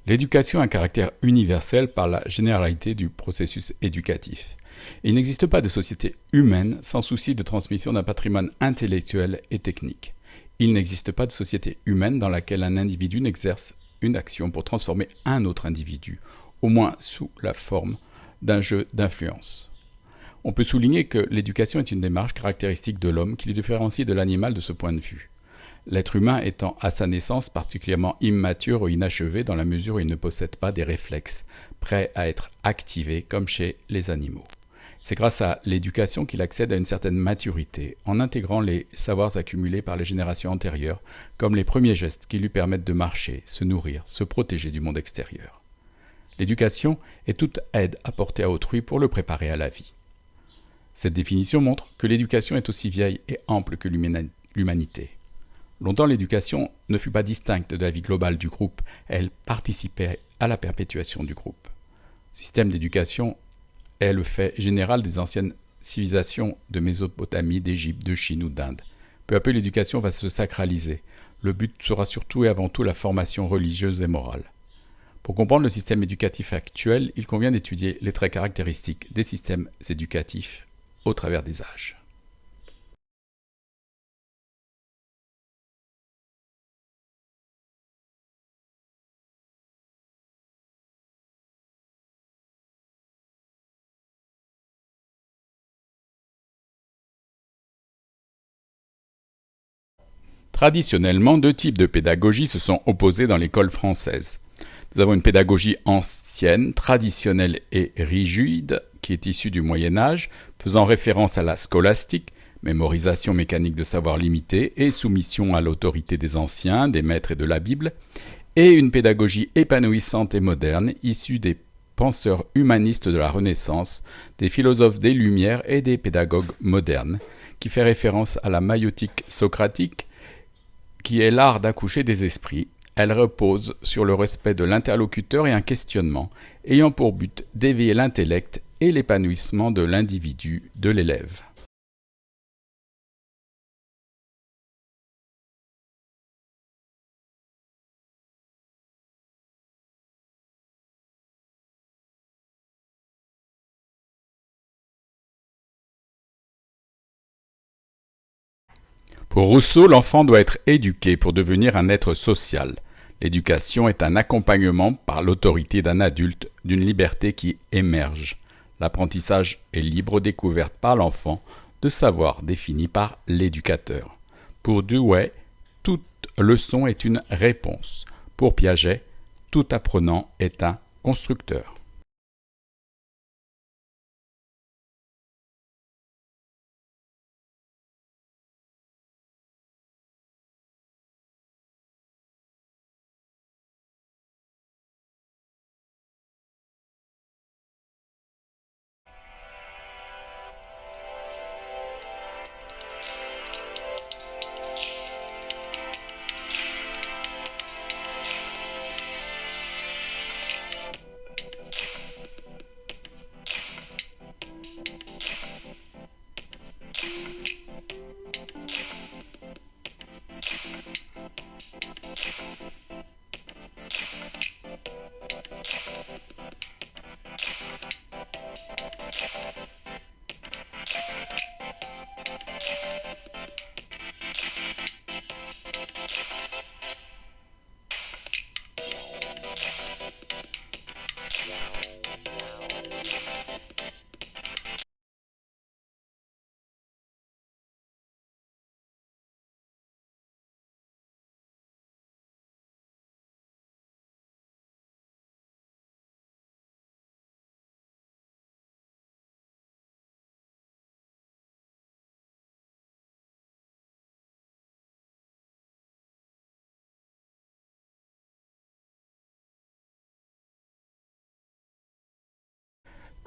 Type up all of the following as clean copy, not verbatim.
L'éducation a un caractère universel par la généralité du processus éducatif. Il n'existe pas de société humaine sans souci de transmission d'un patrimoine intellectuel et technique. Il n'existe pas de société humaine dans laquelle un individu n'exerce une action pour transformer un autre individu, au moins sous la forme d'un jeu d'influence. On peut souligner que l'éducation est une démarche caractéristique de l'homme qui le différencie de l'animal de ce point de vue. L'être humain étant à sa naissance particulièrement immature ou inachevé dans la mesure où il ne possède pas des réflexes prêts à être activés comme chez les animaux. C'est grâce à l'éducation qu'il accède à une certaine maturité en intégrant les savoirs accumulés par les générations antérieures comme les premiers gestes qui lui permettent de marcher, se nourrir, se protéger du monde extérieur. L'éducation est toute aide apportée à autrui pour le préparer à la vie. Cette définition montre que l'éducation est aussi vieille et ample que l'humanité. Longtemps, l'éducation ne fut pas distincte de la vie globale du groupe, elle participait à la perpétuation du groupe. Le système d'éducation est le fait général des anciennes civilisations de Mésopotamie, d'Égypte, de Chine ou d'Inde. Peu à peu, l'éducation va se sacraliser. Le but sera surtout et avant tout la formation religieuse et morale. Pour comprendre le système éducatif actuel, il convient d'étudier les traits caractéristiques des systèmes éducatifs au travers des âges. Traditionnellement, deux types de pédagogie se sont opposés dans l'école française. Nous avons une pédagogie ancienne, traditionnelle et rigide, qui est issue du Moyen-Âge, faisant référence à la scolastique, mémorisation mécanique de savoir limité et soumission à l'autorité des anciens, des maîtres et de la Bible, et une pédagogie épanouissante et moderne, issue des penseurs humanistes de la Renaissance, des philosophes des Lumières et des pédagogues modernes, qui fait référence à la maïotique socratique, qui est l'art d'accoucher des esprits. Elle repose sur le respect de l'interlocuteur et un questionnement, ayant pour but d'éveiller l'intellect et l'épanouissement de l'individu, de l'élève. Pour Rousseau, l'enfant doit être éduqué pour devenir un être social. L'éducation est un accompagnement par l'autorité d'un adulte d'une liberté qui émerge. L'apprentissage est libre découverte par l'enfant de savoir défini par l'éducateur. Pour Dewey, toute leçon est une réponse. Pour Piaget, tout apprenant est un constructeur.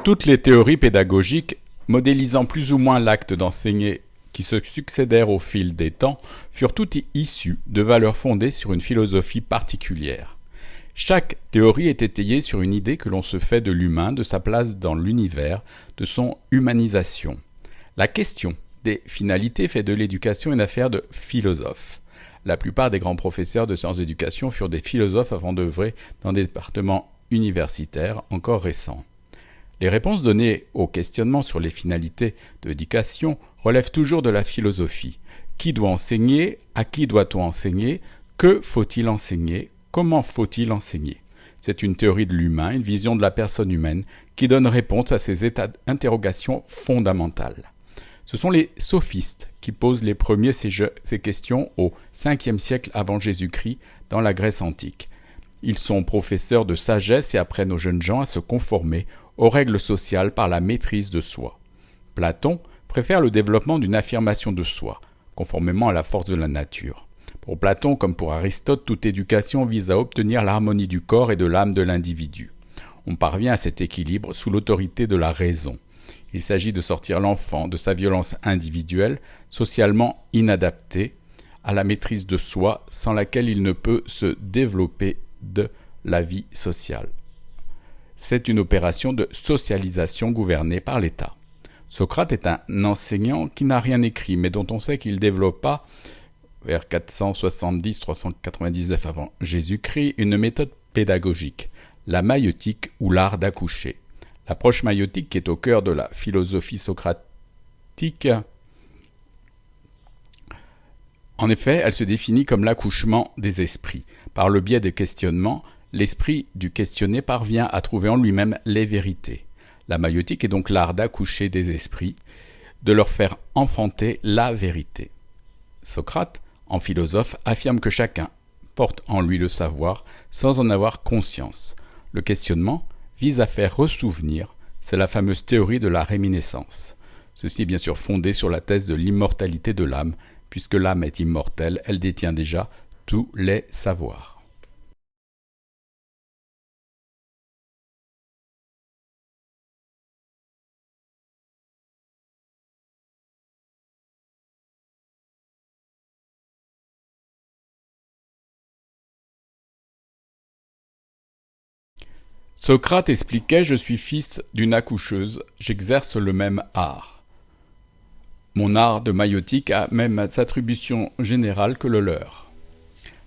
Toutes les théories pédagogiques, modélisant plus ou moins l'acte d'enseigner qui se succédèrent au fil des temps, furent toutes issues de valeurs fondées sur une philosophie particulière. Chaque théorie est étayée sur une idée que l'on se fait de l'humain, de sa place dans l'univers, de son humanisation. La question des finalités fait de l'éducation une affaire de philosophe. La plupart des grands professeurs de sciences d'éducation furent des philosophes avant d'œuvrer dans des départements universitaires encore récents. Les réponses données aux questionnements sur les finalités de l'éducation relèvent toujours de la philosophie. Qui doit enseigner? À qui doit-on enseigner? Que faut-il enseigner? Comment faut-il enseigner? C'est une théorie de l'humain, une vision de la personne humaine qui donne réponse à ces interrogations fondamentales. Ce sont les sophistes qui posent les premiers ces questions au 5e siècle avant Jésus-Christ dans la Grèce antique. Ils sont professeurs de sagesse et apprennent aux jeunes gens à se conformer aux règles sociales par la maîtrise de soi. Platon préfère le développement d'une affirmation de soi, conformément à la force de la nature. Pour Platon comme pour Aristote, toute éducation vise à obtenir l'harmonie du corps et de l'âme de l'individu. On parvient à cet équilibre sous l'autorité de la raison. Il s'agit de sortir l'enfant de sa violence individuelle, socialement inadaptée, à la maîtrise de soi, sans laquelle il ne peut se développer de la vie sociale. C'est une opération de socialisation gouvernée par l'État. Socrate est un enseignant qui n'a rien écrit, mais dont on sait qu'il développa, vers 470-399 avant Jésus-Christ, une méthode pédagogique, la maïeutique ou l'art d'accoucher. L'approche maïeutique qui est au cœur de la philosophie socratique. En effet, elle se définit comme l'accouchement des esprits. Par le biais des questionnements, l'esprit du questionné parvient à trouver en lui-même les vérités. La maïeutique est donc l'art d'accoucher des esprits, de leur faire enfanter la vérité. Socrate, en philosophe, affirme que chacun porte en lui le savoir sans en avoir conscience. Le questionnement vise à faire ressouvenir, c'est la fameuse théorie de la réminiscence. Ceci est bien sûr fondé sur la thèse de l'immortalité de l'âme, puisque l'âme est immortelle, elle détient déjà tous les savoirs. Socrate expliquait « Je suis fils d'une accoucheuse, j'exerce le même art. Mon art de maïeutique a même attribution générale que le leur. »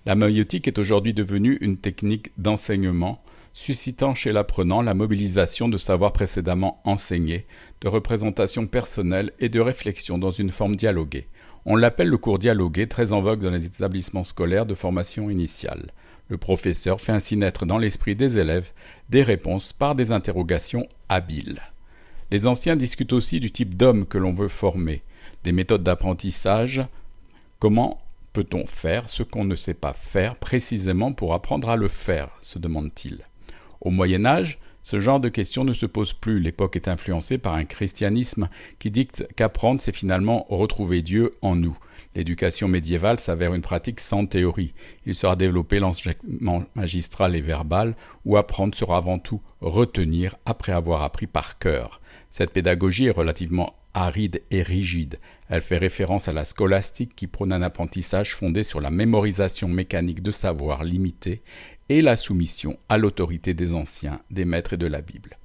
La maïeutique est aujourd'hui devenue une technique d'enseignement, suscitant chez l'apprenant la mobilisation de savoirs précédemment enseignés, de représentation personnelle et de réflexion dans une forme dialoguée. On l'appelle le cours dialogué, très en vogue dans les établissements scolaires de formation initiale. Le professeur fait ainsi naître dans l'esprit des élèves des réponses par des interrogations habiles. Les anciens discutent aussi du type d'homme que l'on veut former, des méthodes d'apprentissage. Comment peut-on faire ce qu'on ne sait pas faire précisément pour apprendre à le faire, se demande-t-il. Au Moyen-Âge, ce genre de questions ne se pose plus. L'époque est influencée par un christianisme qui dicte qu'apprendre, c'est finalement retrouver Dieu en nous. L'éducation médiévale s'avère une pratique sans théorie. Il sera développé l'enseignement magistral et verbal, où apprendre sera avant tout retenir après avoir appris par cœur. Cette pédagogie est relativement aride et rigide. Elle fait référence à la scolastique qui prône un apprentissage fondé sur la mémorisation mécanique de savoirs limités et la soumission à l'autorité des anciens, des maîtres et de la Bible.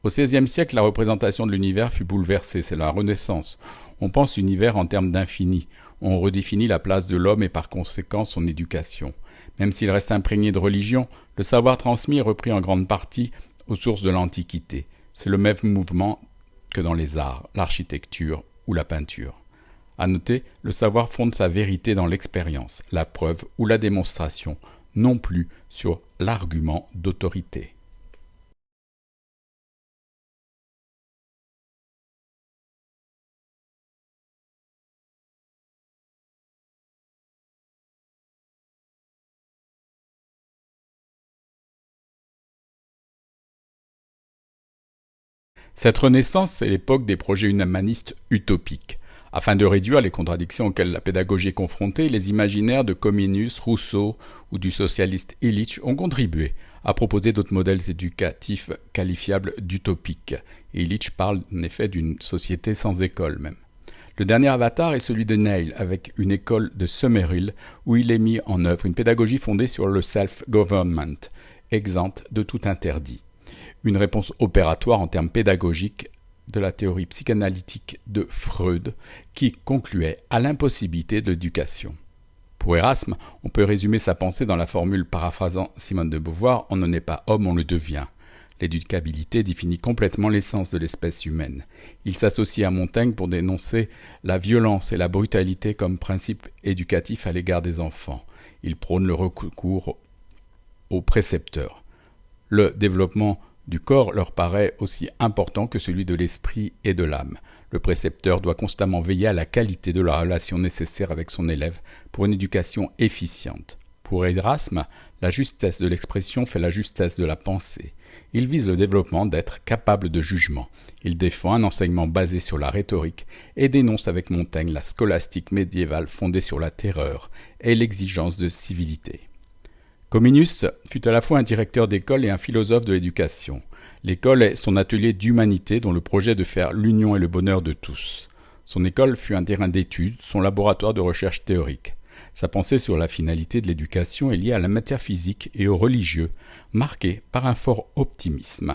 Au XVIe siècle, la représentation de l'univers fut bouleversée, c'est la Renaissance. On pense l'univers en termes d'infini. On redéfinit la place de l'homme et par conséquent son éducation. Même s'il reste imprégné de religion, le savoir transmis est repris en grande partie aux sources de l'Antiquité. C'est le même mouvement que dans les arts, l'architecture ou la peinture. À noter, le savoir fonde sa vérité dans l'expérience, la preuve ou la démonstration, non plus sur l'argument d'autorité. Cette renaissance est l'époque des projets humanistes utopiques. Afin de réduire les contradictions auxquelles la pédagogie est confrontée, les imaginaires de Comenius, Rousseau ou du socialiste Illich ont contribué à proposer d'autres modèles éducatifs qualifiables d'utopiques. Illich parle en effet d'une société sans école même. Le dernier avatar est celui de Neil, avec une école de Summerhill où il est mis en œuvre une pédagogie fondée sur le self-government, exempte de tout interdit. Une réponse opératoire en termes pédagogiques de la théorie psychanalytique de Freud qui concluait à l'impossibilité de l'éducation. Pour Erasme, on peut résumer sa pensée dans la formule paraphrasant Simone de Beauvoir « On ne naît pas homme, on le devient ». L'éducabilité définit complètement l'essence de l'espèce humaine. Il s'associe à Montaigne pour dénoncer la violence et la brutalité comme principe éducatif à l'égard des enfants. Il prône le recours aux précepteurs. Le développement du corps leur paraît aussi important que celui de l'esprit et de l'âme. Le précepteur doit constamment veiller à la qualité de la relation nécessaire avec son élève pour une éducation efficiente. Pour Erasme, la justesse de l'expression fait la justesse de la pensée. Il vise le développement d'êtres capables de jugement. Il défend un enseignement basé sur la rhétorique et dénonce avec Montaigne la scolastique médiévale fondée sur la terreur et l'exigence de civilité. Comenius fut à la fois un directeur d'école et un philosophe de l'éducation. L'école est son atelier d'humanité dont le projet est de faire l'union et le bonheur de tous. Son école fut un terrain d'études, son laboratoire de recherche théorique. Sa pensée sur la finalité de l'éducation est liée à la matière physique et au religieux, marquée par un fort optimisme.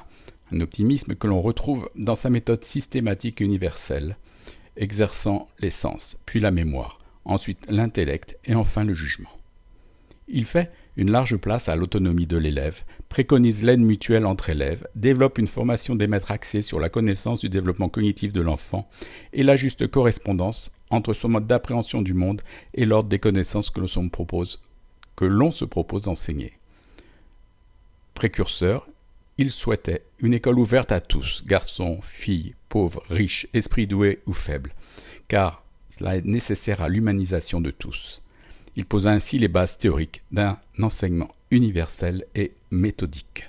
Un optimisme que l'on retrouve dans sa méthode systématique et universelle, exerçant les sens, puis la mémoire, ensuite l'intellect et enfin le jugement. Il fait une large place à l'autonomie de l'élève, préconise l'aide mutuelle entre élèves, développe une formation des maîtres axée sur la connaissance du développement cognitif de l'enfant et la juste correspondance entre son mode d'appréhension du monde et l'ordre des connaissances que l'on se propose d'enseigner. Précurseur, il souhaitait une école ouverte à tous, garçons, filles, pauvres, riches, esprits doués ou faibles, car cela est nécessaire à l'humanisation de tous. Il posa ainsi les bases théoriques d'un enseignement universel et méthodique.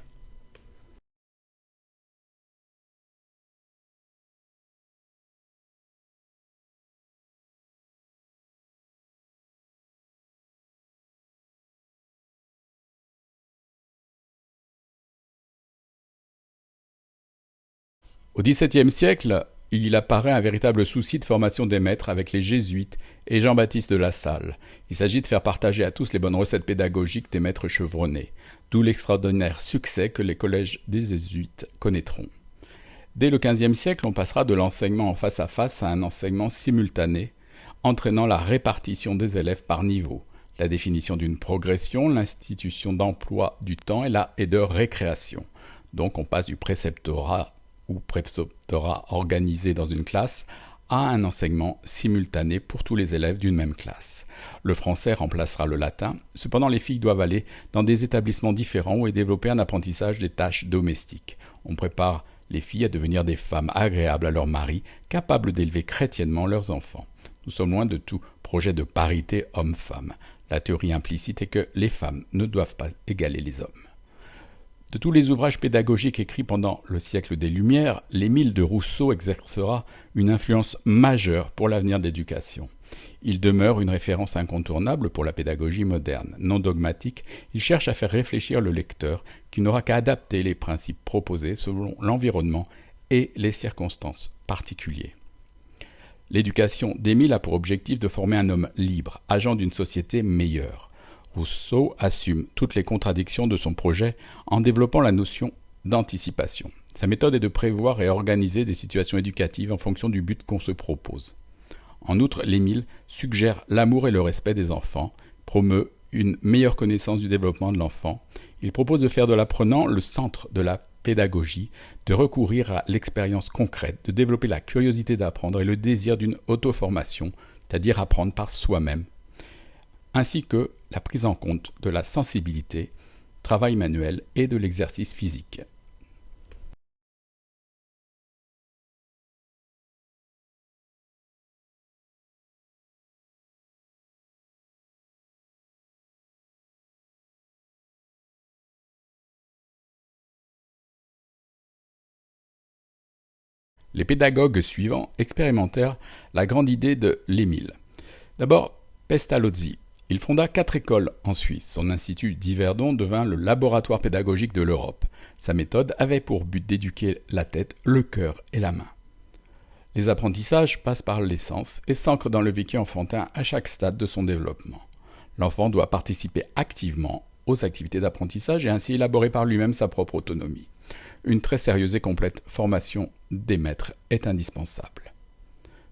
Au XVIIe siècle, il apparaît un véritable souci de formation des maîtres avec les jésuites et Jean-Baptiste de La Salle. Il s'agit de faire partager à tous les bonnes recettes pédagogiques des maîtres chevronnés, d'où l'extraordinaire succès que les collèges des jésuites connaîtront. Dès le XVe siècle, on passera de l'enseignement en face à face à un enseignement simultané, entraînant la répartition des élèves par niveau, la définition d'une progression, l'institution d'emploi du temps et de récréation. Donc on passe du préceptorat ou préceptorat organisé dans une classe à un enseignement simultané pour tous les élèves d'une même classe. Le français remplacera le latin, cependant les filles doivent aller dans des établissements différents où est développé un apprentissage des tâches domestiques. On prépare les filles à devenir des femmes agréables à leurs maris, capables d'élever chrétiennement leurs enfants. Nous sommes loin de tout projet de parité homme-femme. La théorie implicite est que les femmes ne doivent pas égaler les hommes. De tous les ouvrages pédagogiques écrits pendant le siècle des Lumières, l'Émile de Rousseau exercera une influence majeure pour l'avenir de l'éducation. Il demeure une référence incontournable pour la pédagogie moderne. Non dogmatique, il cherche à faire réfléchir le lecteur qui n'aura qu'à adapter les principes proposés selon l'environnement et les circonstances particulières. L'éducation d'Émile a pour objectif de former un homme libre, agent d'une société meilleure. Rousseau assume toutes les contradictions de son projet en développant la notion d'anticipation. Sa méthode est de prévoir et organiser des situations éducatives en fonction du but qu'on se propose. En outre, l'Émile suggère l'amour et le respect des enfants, promeut une meilleure connaissance du développement de l'enfant. Il propose de faire de l'apprenant le centre de la pédagogie, de recourir à l'expérience concrète, de développer la curiosité d'apprendre et le désir d'une auto-formation, c'est-à-dire apprendre par soi-même, ainsi que la prise en compte de la sensibilité, travail manuel et de l'exercice physique. Les pédagogues suivants expérimentèrent la grande idée de l'Émile. D'abord, Pestalozzi. Il fonda 4 écoles en Suisse. Son institut d'Yverdon devint le laboratoire pédagogique de l'Europe. Sa méthode avait pour but d'éduquer la tête, le cœur et la main. Les apprentissages passent par les sens et s'ancrent dans le vécu enfantin à chaque stade de son développement. L'enfant doit participer activement aux activités d'apprentissage et ainsi élaborer par lui-même sa propre autonomie. Une très sérieuse et complète formation des maîtres est indispensable.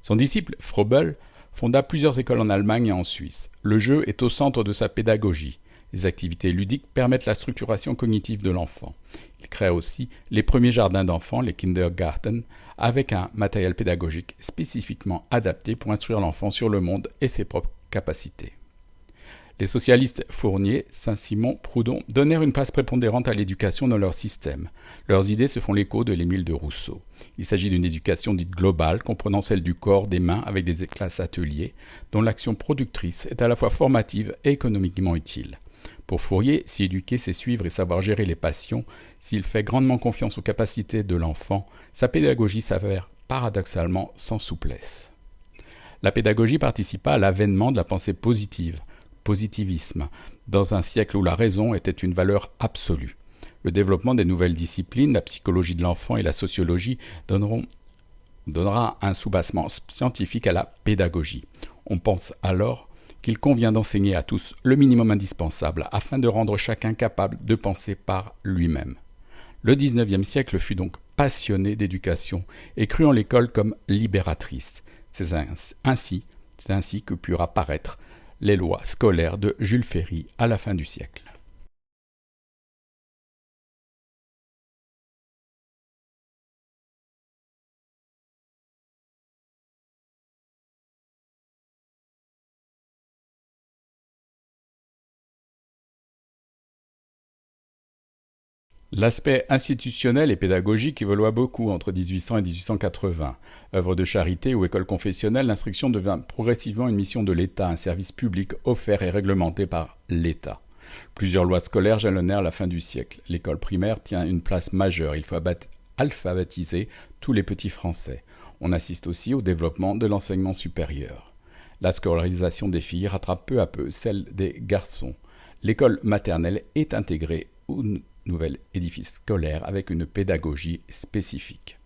Son disciple, Froebel, fonda plusieurs écoles en Allemagne et en Suisse. Le jeu est au centre de sa pédagogie. Les activités ludiques permettent la structuration cognitive de l'enfant. Il crée aussi les premiers jardins d'enfants, les Kindergarten, avec un matériel pédagogique spécifiquement adapté pour instruire l'enfant sur le monde et ses propres capacités. Les socialistes Fournier, Saint-Simon, Proudhon donnèrent une place prépondérante à l'éducation dans leur système. Leurs idées se font l'écho de l'Émile de Rousseau. Il s'agit d'une éducation dite globale, comprenant celle du corps, des mains, avec des classes ateliers, dont l'action productrice est à la fois formative et économiquement utile. Pour Fourier, si éduquer c'est suivre et savoir gérer les passions, s'il fait grandement confiance aux capacités de l'enfant, sa pédagogie s'avère paradoxalement sans souplesse. La pédagogie participa à l'avènement de la pensée positive, positivisme, dans un siècle où la raison était une valeur absolue. Le développement des nouvelles disciplines, la psychologie de l'enfant et la sociologie donnera un soubassement scientifique à la pédagogie. On pense alors qu'il convient d'enseigner à tous le minimum indispensable afin de rendre chacun capable de penser par lui-même. Le XIXe siècle fut donc passionné d'éducation et crut en l'école comme libératrice. C'est ainsi que purent apparaître les lois scolaires de Jules Ferry à la fin du siècle. L'aspect institutionnel et pédagogique évolua beaucoup entre 1800 et 1880. Œuvre de charité ou école confessionnelle, l'instruction devint progressivement une mission de l'État, un service public offert et réglementé par l'État. Plusieurs lois scolaires jalonnèrent la fin du siècle. L'école primaire tient une place majeure. Il faut alphabétiser tous les petits Français. On assiste aussi au développement de l'enseignement supérieur. La scolarisation des filles rattrape peu à peu celle des garçons. L'école maternelle est intégrée au nouvel édifice scolaire avec une pédagogie spécifique.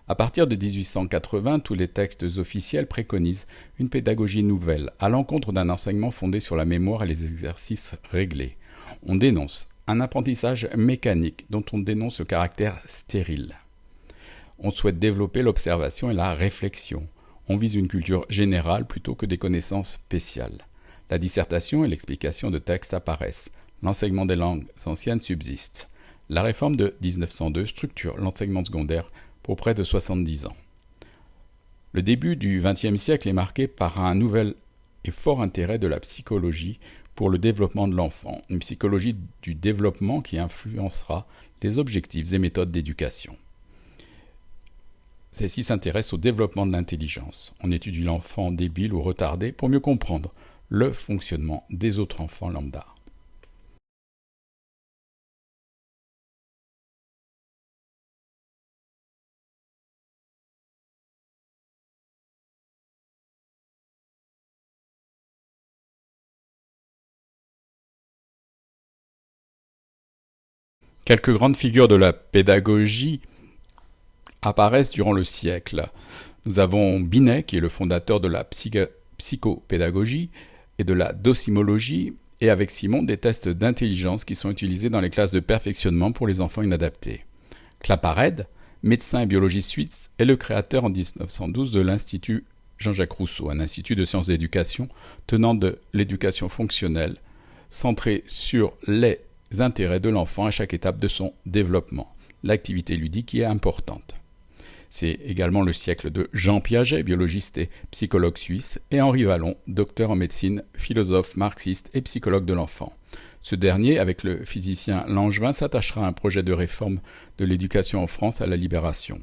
À partir de 1880, tous les textes officiels préconisent une pédagogie nouvelle, à l'encontre d'un enseignement fondé sur la mémoire et les exercices réglés. On dénonce un apprentissage mécanique dont on dénonce le caractère stérile. On souhaite développer l'observation et la réflexion. On vise une culture générale plutôt que des connaissances spéciales. La dissertation et l'explication de textes apparaissent. L'enseignement des langues anciennes subsiste. La réforme de 1902 structure l'enseignement secondaire pour près de 70 ans. Le début du XXe siècle est marqué par un nouvel et fort intérêt de la psychologie pour le développement de l'enfant, une psychologie du développement qui influencera les objectifs et méthodes d'éducation. Celle-ci s'intéresse au développement de l'intelligence. On étudie l'enfant débile ou retardé pour mieux comprendre le fonctionnement des autres enfants lambda. Quelques grandes figures de la pédagogie apparaissent durant le siècle. Nous avons Binet, qui est le fondateur de la psychopédagogie et de la docimologie, et avec Simon, des tests d'intelligence qui sont utilisés dans les classes de perfectionnement pour les enfants inadaptés. Claparède, médecin et biologiste suisse, est le créateur en 1912 de l'Institut Jean-Jacques Rousseau, un institut de sciences d'éducation tenant de l'éducation fonctionnelle, centré sur les intérêts de l'enfant à chaque étape de son développement. L'activité ludique y est importante. C'est également le siècle de Jean Piaget, biologiste et psychologue suisse, et Henri Wallon, docteur en médecine, philosophe, marxiste et psychologue de l'enfant. Ce dernier, avec le physicien Langevin, s'attachera à un projet de réforme de l'éducation en France à la Libération.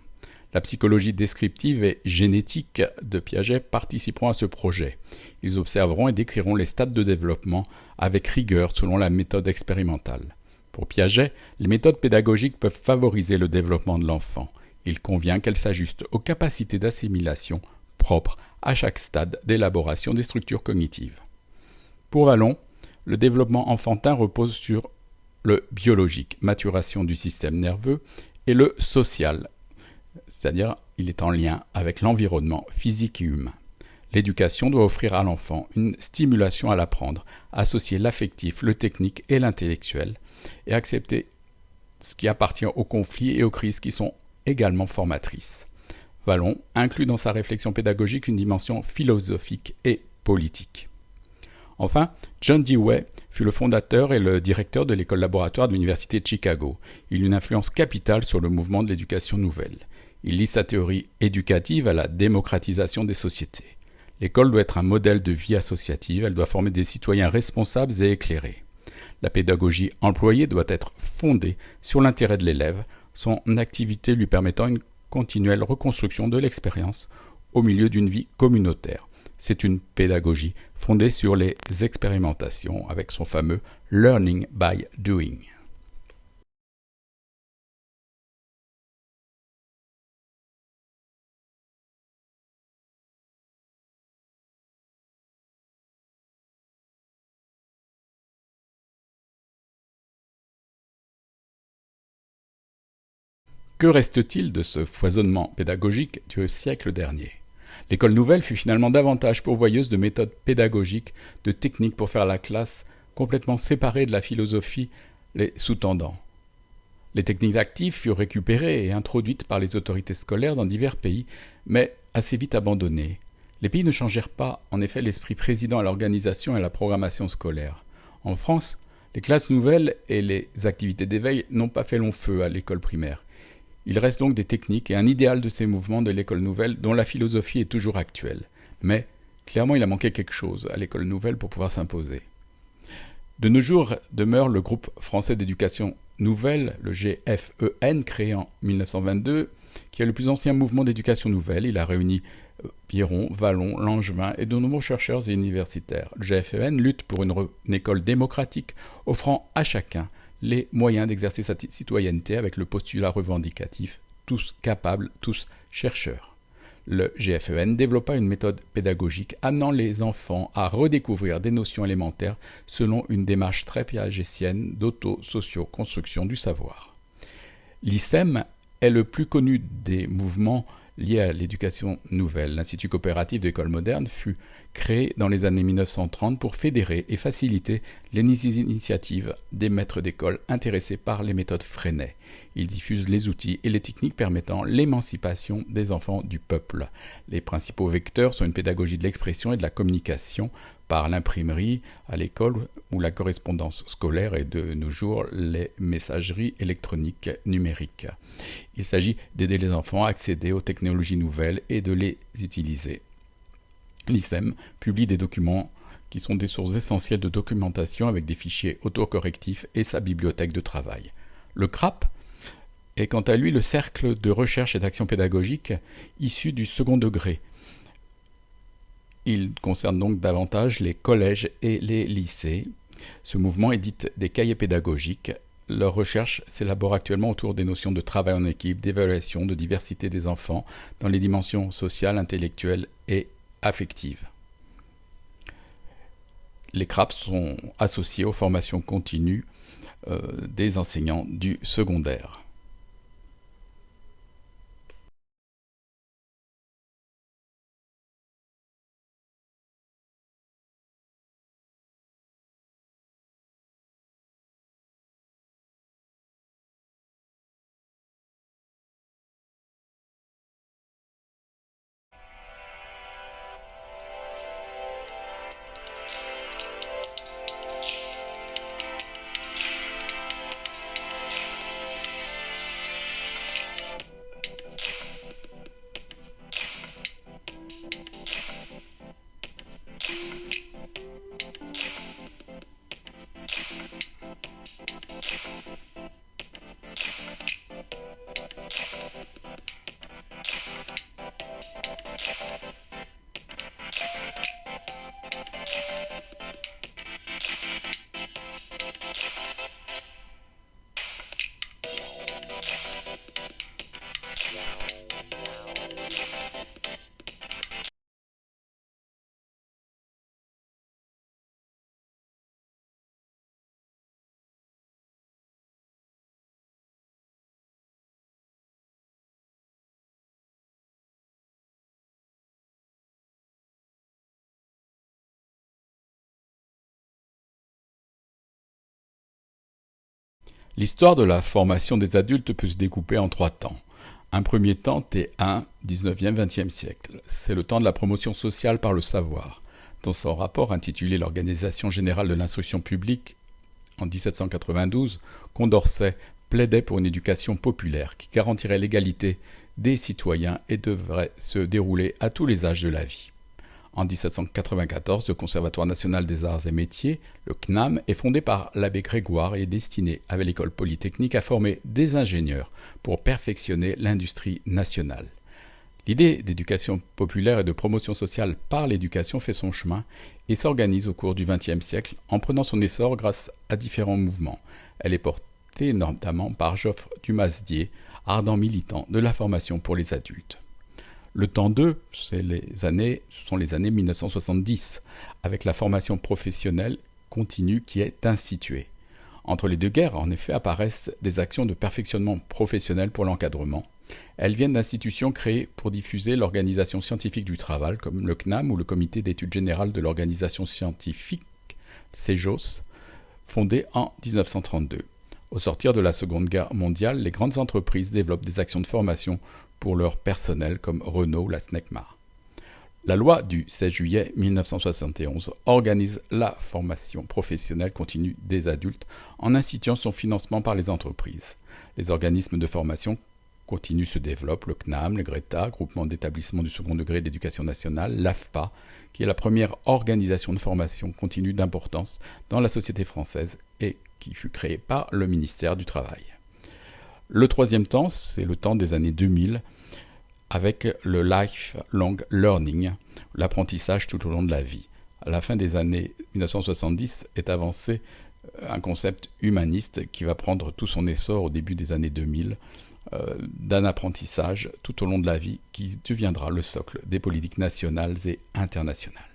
La psychologie descriptive et génétique de Piaget participeront à ce projet. Ils observeront et décriront les stades de développement avec rigueur selon la méthode expérimentale. Pour Piaget, les méthodes pédagogiques peuvent favoriser le développement de l'enfant. Il convient qu'elles s'ajustent aux capacités d'assimilation propres à chaque stade d'élaboration des structures cognitives. Pour Wallon, le développement enfantin repose sur le biologique, maturation du système nerveux, et le social, c'est-à-dire il est en lien avec l'environnement physique et humain. L'éducation doit offrir à l'enfant une stimulation à l'apprendre, associer l'affectif, le technique et l'intellectuel, et accepter ce qui appartient aux conflits et aux crises qui sont également formatrices. Vallon inclut dans sa réflexion pédagogique une dimension philosophique et politique. Enfin, John Dewey fut le fondateur et le directeur de l'école laboratoire de l'Université de Chicago. Il eut une influence capitale sur le mouvement de l'éducation nouvelle. Il lie sa théorie éducative à la démocratisation des sociétés. L'école doit être un modèle de vie associative, elle doit former des citoyens responsables et éclairés. La pédagogie employée doit être fondée sur l'intérêt de l'élève, son activité lui permettant une continuelle reconstruction de l'expérience au milieu d'une vie communautaire. C'est une pédagogie fondée sur les expérimentations avec son fameux « learning by doing ». Que reste-t-il de ce foisonnement pédagogique du siècle dernier ? L'école nouvelle fut finalement davantage pourvoyeuse de méthodes pédagogiques, de techniques pour faire la classe complètement séparée de la philosophie les sous-tendant. Les techniques actives furent récupérées et introduites par les autorités scolaires dans divers pays, mais assez vite abandonnées. Les pays ne changèrent pas, en effet, l'esprit présidant à l'organisation et à la programmation scolaire. En France, les classes nouvelles et les activités d'éveil n'ont pas fait long feu à l'école primaire. Il reste donc des techniques et un idéal de ces mouvements de l'école nouvelle dont la philosophie est toujours actuelle. Mais, clairement, il a manqué quelque chose à l'école nouvelle pour pouvoir s'imposer. De nos jours demeure le groupe français d'éducation nouvelle, le GFEN, créé en 1922, qui est le plus ancien mouvement d'éducation nouvelle. Il a réuni Piron, Vallon, Langevin et de nombreux chercheurs et universitaires. Le GFEN lutte pour une école démocratique, offrant à chacun les moyens d'exercer sa citoyenneté avec le postulat revendicatif « tous capables, tous chercheurs ». Le GFEN développa une méthode pédagogique amenant les enfants à redécouvrir des notions élémentaires selon une démarche très piagétienne d'auto-socio-construction du savoir. L'ISEM est le plus connu des mouvements liés à l'éducation nouvelle. L'Institut coopératif d'école moderne fut créé dans les années 1930 pour fédérer et faciliter les initiatives des maîtres d'école intéressés par les méthodes Freinet. Il diffuse les outils et les techniques permettant l'émancipation des enfants du peuple. Les principaux vecteurs sont une pédagogie de l'expression et de la communication par l'imprimerie à l'école ou la correspondance scolaire et de nos jours les messageries électroniques numériques. Il s'agit d'aider les enfants à accéder aux technologies nouvelles et de les utiliser. L'ISEM publie des documents qui sont des sources essentielles de documentation avec des fichiers autocorrectifs et sa bibliothèque de travail. Le CRAP est quant à lui le cercle de recherche et d'action pédagogique issu du second degré. Il concerne donc davantage les collèges et les lycées. Ce mouvement édite des cahiers pédagogiques. Leur recherche s'élabore actuellement autour des notions de travail en équipe, d'évaluation, de diversité des enfants dans les dimensions sociales, intellectuelles et affectives. Les CRAP sont associés aux formations continues des enseignants du secondaire. L'histoire de la formation des adultes peut se découper en 3 temps. Un premier temps, T1, 19e-20e siècle. C'est le temps de la promotion sociale par le savoir. Dans son rapport intitulé L'organisation générale de l'instruction publique, en 1792, Condorcet plaidait pour une éducation populaire qui garantirait l'égalité des citoyens et devrait se dérouler à tous les âges de la vie. En 1794, le Conservatoire national des arts et métiers, le CNAM, est fondé par l'abbé Grégoire et est destiné, avec l'école polytechnique, à former des ingénieurs pour perfectionner l'industrie nationale. L'idée d'éducation populaire et de promotion sociale par l'éducation fait son chemin et s'organise au cours du XXe siècle en prenant son essor grâce à différents mouvements. Elle est portée notamment par Joffre Dumasdier, ardent militant de la formation pour les adultes. Le temps 2, ce sont les années 1970, avec la formation professionnelle continue qui est instituée. Entre les deux guerres, en effet, apparaissent des actions de perfectionnement professionnel pour l'encadrement. Elles viennent d'institutions créées pour diffuser l'organisation scientifique du travail, comme le CNAM ou le Comité d'études générales de l'organisation scientifique, CEGOS, fondé en 1932. Au sortir de la Seconde Guerre mondiale, les grandes entreprises développent des actions de formation pour leur personnel comme Renault ou la SNECMAR. La loi du 16 juillet 1971 organise la formation professionnelle continue des adultes en instituant son financement par les entreprises. Les organismes de formation continue se développent, le CNAM, le GRETA, Groupement d'établissement du second degré d'éducation nationale, l'AFPA, qui est la première organisation de formation continue d'importance dans la société française et qui fut créée par le ministère du Travail. Le troisième temps, c'est le temps des années 2000, avec le lifelong learning, l'apprentissage tout au long de la vie. À la fin des années 1970 est avancé un concept humaniste qui va prendre tout son essor au début des années 2000, d'un apprentissage tout au long de la vie qui deviendra le socle des politiques nationales et internationales.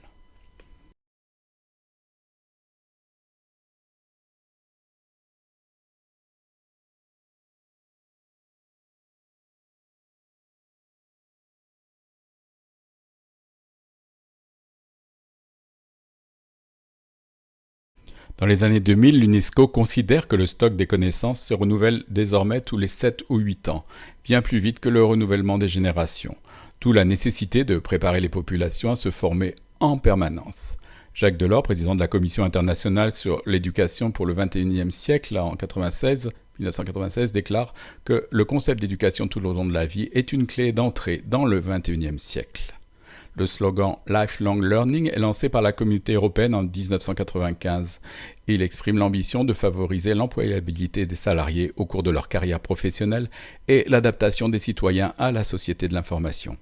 Dans les années 2000, l'UNESCO considère que le stock des connaissances se renouvelle désormais tous les 7 ou 8 ans, bien plus vite que le renouvellement des générations, d'où la nécessité de préparer les populations à se former en permanence. Jacques Delors, président de la Commission internationale sur l'éducation pour le XXIe siècle en 1996, déclare que le concept d'éducation tout au long de la vie est une clé d'entrée dans le XXIe siècle. Le slogan « Lifelong Learning » est lancé par la Communauté européenne en 1995. Il exprime l'ambition de favoriser l'employabilité des salariés au cours de leur carrière professionnelle et l'adaptation des citoyens à la société de l'information.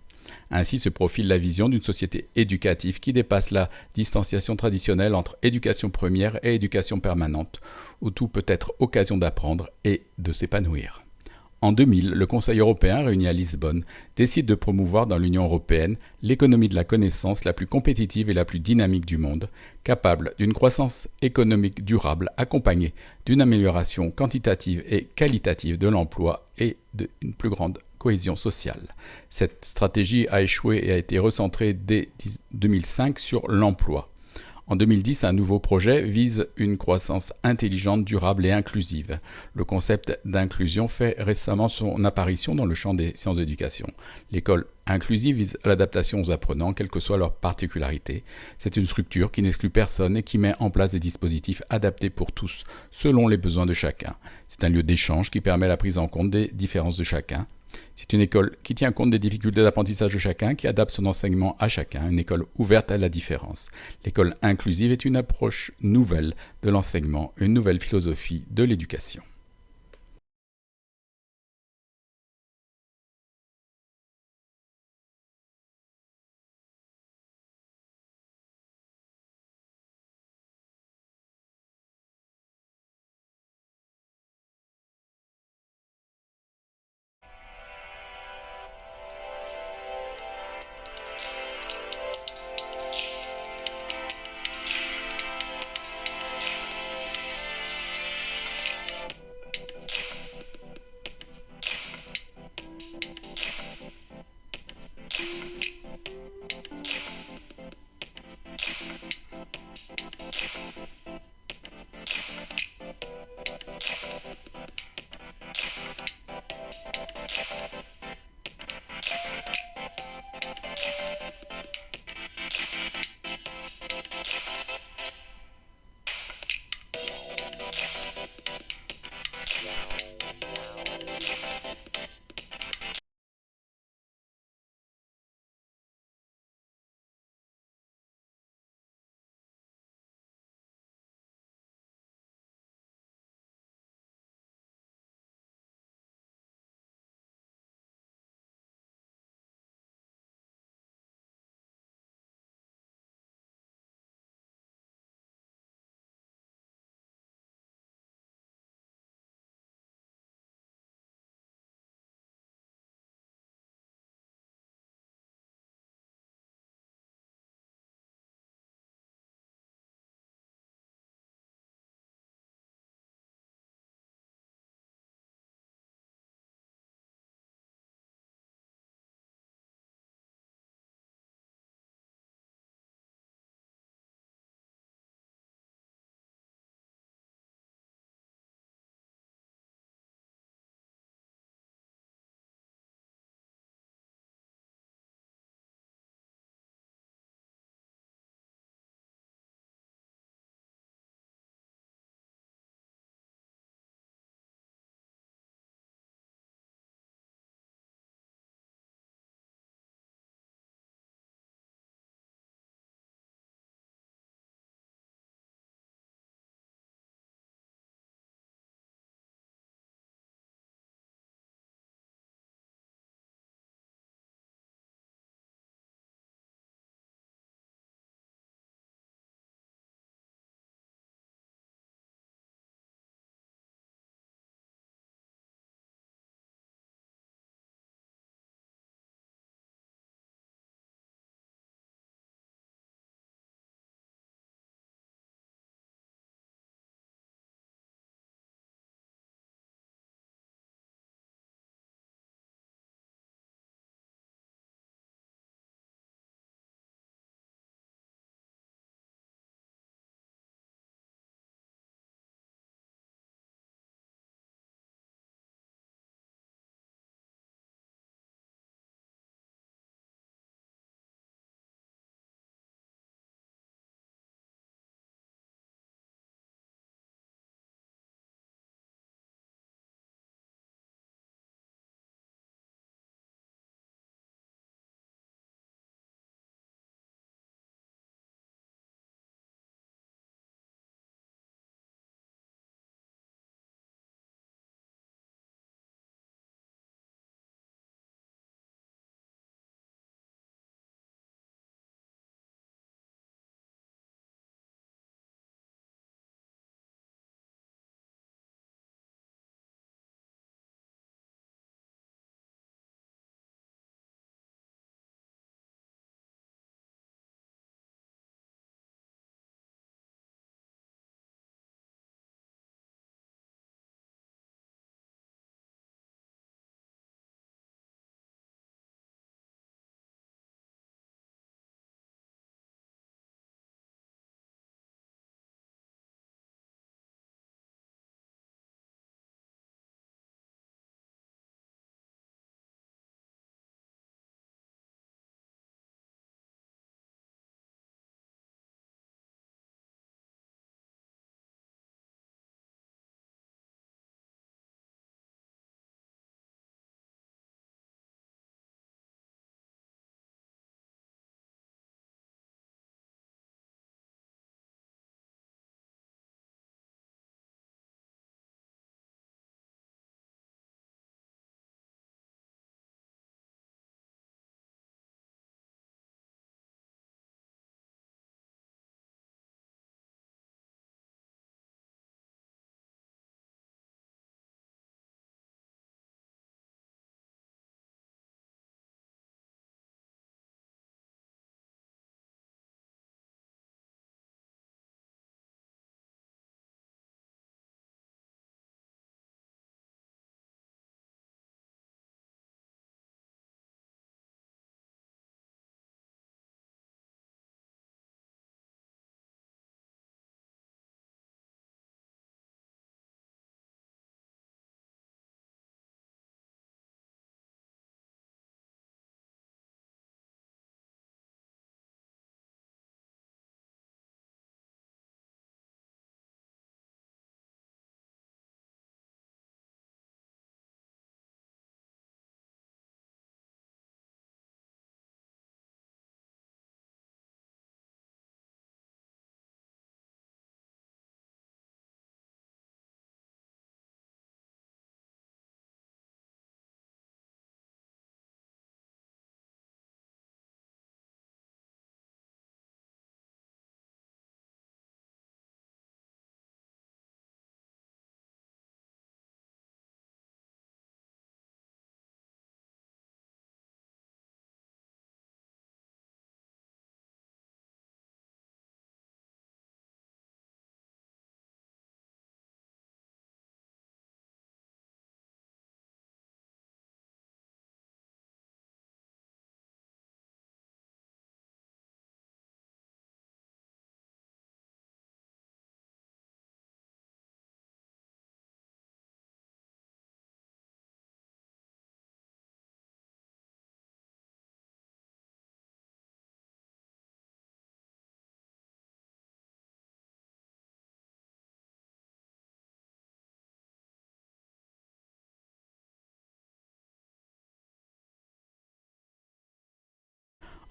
Ainsi se profile la vision d'une société éducative qui dépasse la distanciation traditionnelle entre éducation première et éducation permanente, où tout peut être occasion d'apprendre et de s'épanouir. En 2000, le Conseil européen, réuni à Lisbonne, décide de promouvoir dans l'Union européenne l'économie de la connaissance la plus compétitive et la plus dynamique du monde, capable d'une croissance économique durable accompagnée d'une amélioration quantitative et qualitative de l'emploi et d'une plus grande cohésion sociale. Cette stratégie a échoué et a été recentrée dès 2005 sur l'emploi. En 2010, un nouveau projet vise une croissance intelligente, durable et inclusive. Le concept d'inclusion fait récemment son apparition dans le champ des sciences d'éducation. L'école inclusive vise l'adaptation aux apprenants, quelles que soient leurs particularités. C'est une structure qui n'exclut personne et qui met en place des dispositifs adaptés pour tous, selon les besoins de chacun. C'est un lieu d'échange qui permet la prise en compte des différences de chacun. C'est une école qui tient compte des difficultés d'apprentissage de chacun, qui adapte son enseignement à chacun, une école ouverte à la différence. L'école inclusive est une approche nouvelle de l'enseignement, une nouvelle philosophie de l'éducation.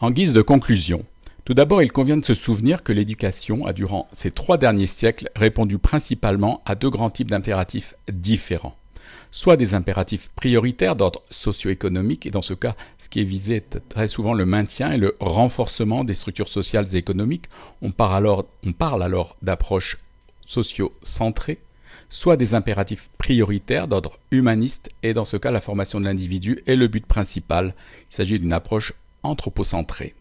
En guise de conclusion, tout d'abord, il convient de se souvenir que l'éducation a, durant ces 3 derniers siècles, répondu principalement à 2 grands types d'impératifs différents. Soit des impératifs prioritaires d'ordre socio-économique, et dans ce cas, ce qui est visé est très souvent le maintien et le renforcement des structures sociales et économiques. On parle alors d'approche socio-centrée. Soit des impératifs prioritaires d'ordre humaniste, et dans ce cas, la formation de l'individu est le but principal. Il s'agit d'une approche anthropocentrée.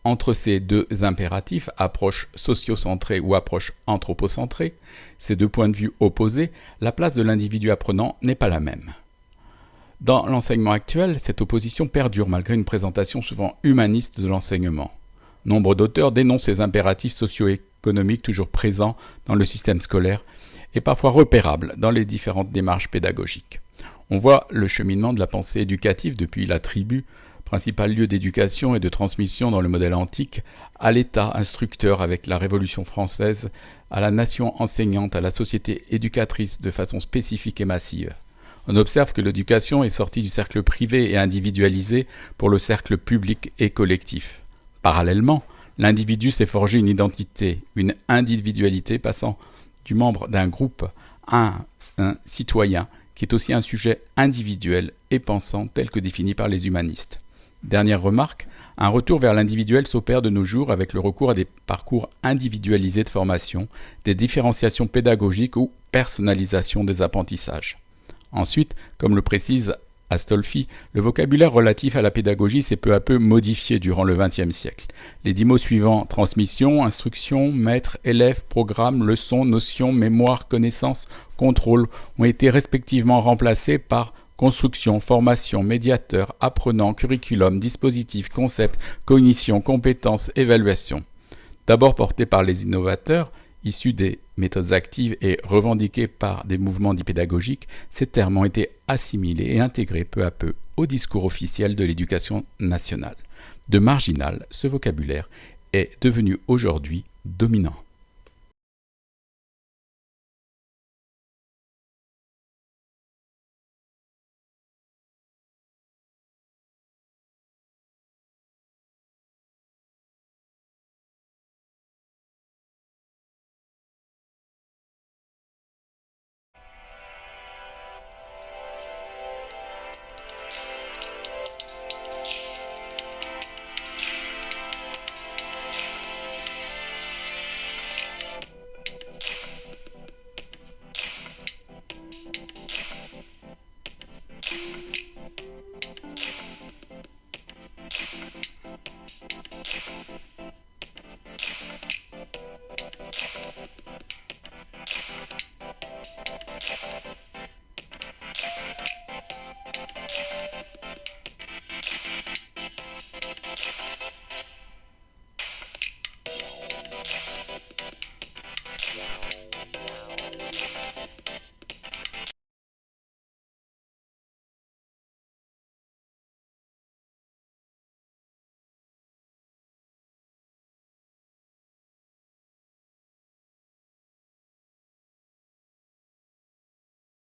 Entre ces 2 impératifs, approche socio-centrée ou approche anthropocentrée, ces 2 points de vue opposés, la place de l'individu apprenant n'est pas la même. Dans l'enseignement actuel, cette opposition perdure malgré une présentation souvent humaniste de l'enseignement. Nombre d'auteurs dénoncent ces impératifs socio-économiques toujours présents dans le système scolaire et parfois repérables dans les différentes démarches pédagogiques. On voit le cheminement de la pensée éducative depuis la tribu, principal lieu d'éducation et de transmission dans le modèle antique, à l'État instructeur avec la Révolution française, à la nation enseignante, à la société éducatrice de façon spécifique et massive. On observe que l'éducation est sortie du cercle privé et individualisé pour le cercle public et collectif. Parallèlement, l'individu s'est forgé une identité, une individualité passant du membre d'un groupe à un citoyen, qui est aussi un sujet individuel et pensant tel que défini par les humanistes. Dernière remarque, un retour vers l'individuel s'opère de nos jours avec le recours à des parcours individualisés de formation, des différenciations pédagogiques ou personnalisation des apprentissages. Ensuite, comme le précise Astolfi, le vocabulaire relatif à la pédagogie s'est peu à peu modifié durant le XXe siècle. Les 10 mots suivants, transmission, instruction, maître, élève, programme, leçon, notion, mémoire, connaissance, contrôle, ont été respectivement remplacés par construction, formation, médiateur, apprenant, curriculum, dispositif, concept, cognition, compétences, évaluation. D'abord portés par les innovateurs, issus des méthodes actives et revendiqués par des mouvements dits pédagogiques, ces termes ont été assimilés et intégrés peu à peu au discours officiel de l'éducation nationale. De marginal, ce vocabulaire est devenu aujourd'hui dominant.